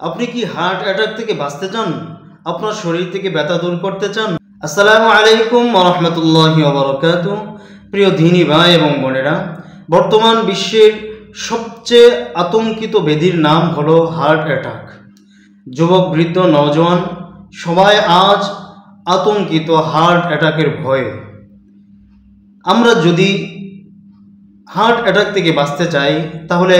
আপনি কি heart attack থেকে বাঁচতে চান? আপনার শরীর থেকে ব্যথা দূর করতে চান? আসসালামু আলাইকুম ওয়া রাহমাতুল্লাহি ওয়া বারাকাতুহু। প্রিয় দিনী ভাই এবং বোনেরা, বর্তমান বিশ্বের সবচেয়ে আতঙ্কিত ব্যাধির নাম হলো হার্ট অ্যাটাক। যুবক, বৃদ্ধ, নওজোয়ান সবাই আজ আতঙ্কিত হার্ট অ্যাটাকের ভয়ে। আমরা যদি হার্ট অ্যাটাক থেকে বাঁচতে চাই তাহলে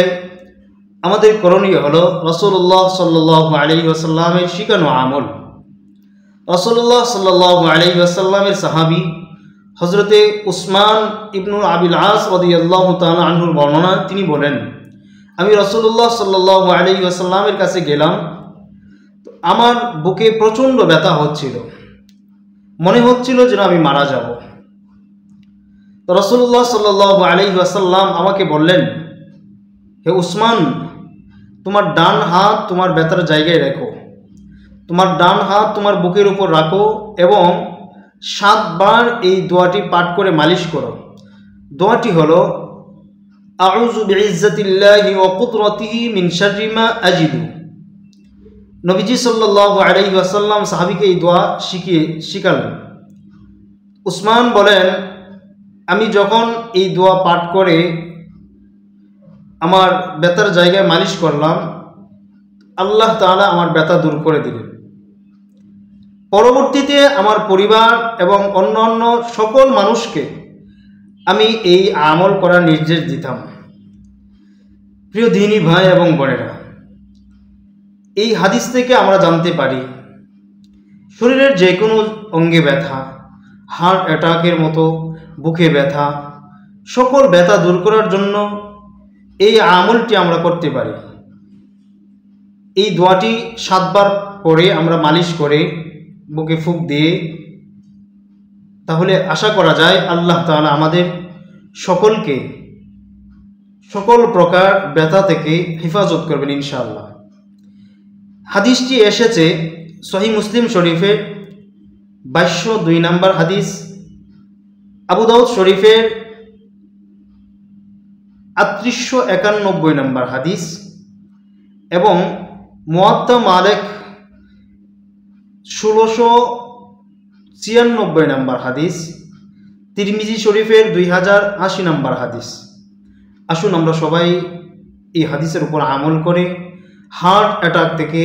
আমাদের করণীয় হলো রাসূলুল্লাহ সাল্লাল্লাহু আলাইহি ওয়াসাল্লামের শিখানো আমল। রাসূলুল্লাহ সাল্লাল্লাহু আলাইহি ওয়াসাল্লামের সাহাবী হযরতে উসমান ইবনে আবিল আস রাদিয়াল্লাহু তাআলা আনহুর বর্ণনা, তিনি বলেন, আমি রাসূলুল্লাহ সাল্লাল্লাহু আলাইহি ওয়াসাল্লামের কাছে গেলাম। আমার বুকে প্রচণ্ড ব্যথা হচ্ছিল, মনে হচ্ছিল যেন আমি মারা যাব। তো রাসূলুল্লাহ সাল্লাল্লাহু আলাইহি ওয়াসাল্লাম আমাকে বললেন, হে উসমান, তোমার ডান হাত তোমার ব্যথার জায়গায় রাখো, তোমার ডান হাত তোমার বুকের উপর রাখো এবং 7 বার এই দোয়াটি পাঠ করে মালিশ করো। দোয়াটি হলো, আউযু বিইজ্জাতিল্লাহি ওয়া কুদরাতিহি মিন শাররি মা আজিদু। নবীজি সাল্লাল্লাহু আলাইহি ওয়াসাল্লাম সাহাবীকে এই দোয়া শিখালেন। উসমান বলেন, আমি যখন এই দোয়া পাঠ করে আমার ব্যথার জায়গায় মালিশ করলাম, আল্লাহ তাআলা আমার ব্যথা দূর করে দিলেন। পরবর্তীতে আমার পরিবার এবং অন্যান্য সকল মানুষকে আমি এই আমল করার নির্দেশ দিতাম। প্রিয় দিনী ভাই এবং বোনেরা, এই হাদিস থেকে আমরা জানতে পারি শরীরের যে কোনো অঙ্গে ব্যথা, হার্ট অ্যাটাকের মতো বুকে ব্যথা, সকল ব্যথা দূর করার জন্য এই আমলটি আমরা করতে পারি। এই দোয়াটি 7 বার পরে আমরা মালিশ করে বুকে ফুঁক দিয়ে, তাহলে আশা করা যায় আল্লাহ তাআলা আমাদের সকলকে সকল প্রকার ব্যথা থেকে হেফাজত করবেন ইনশাআল্লাহ। হাদিসটি এসেছে সহিহ মুসলিম শরীফের 2202 নম্বর হাদিস, আবু দাউদ শরীফের 3891 নম্বর হাদিস এবং মুয়াত্তা মালিক 1696 নম্বর হাদিস, তিরমিজি শরীফের 2080 নম্বর হাদিস। আসুন আমরা সবাই এই হাদিসের উপর আমল করে হার্ট অ্যাটাক থেকে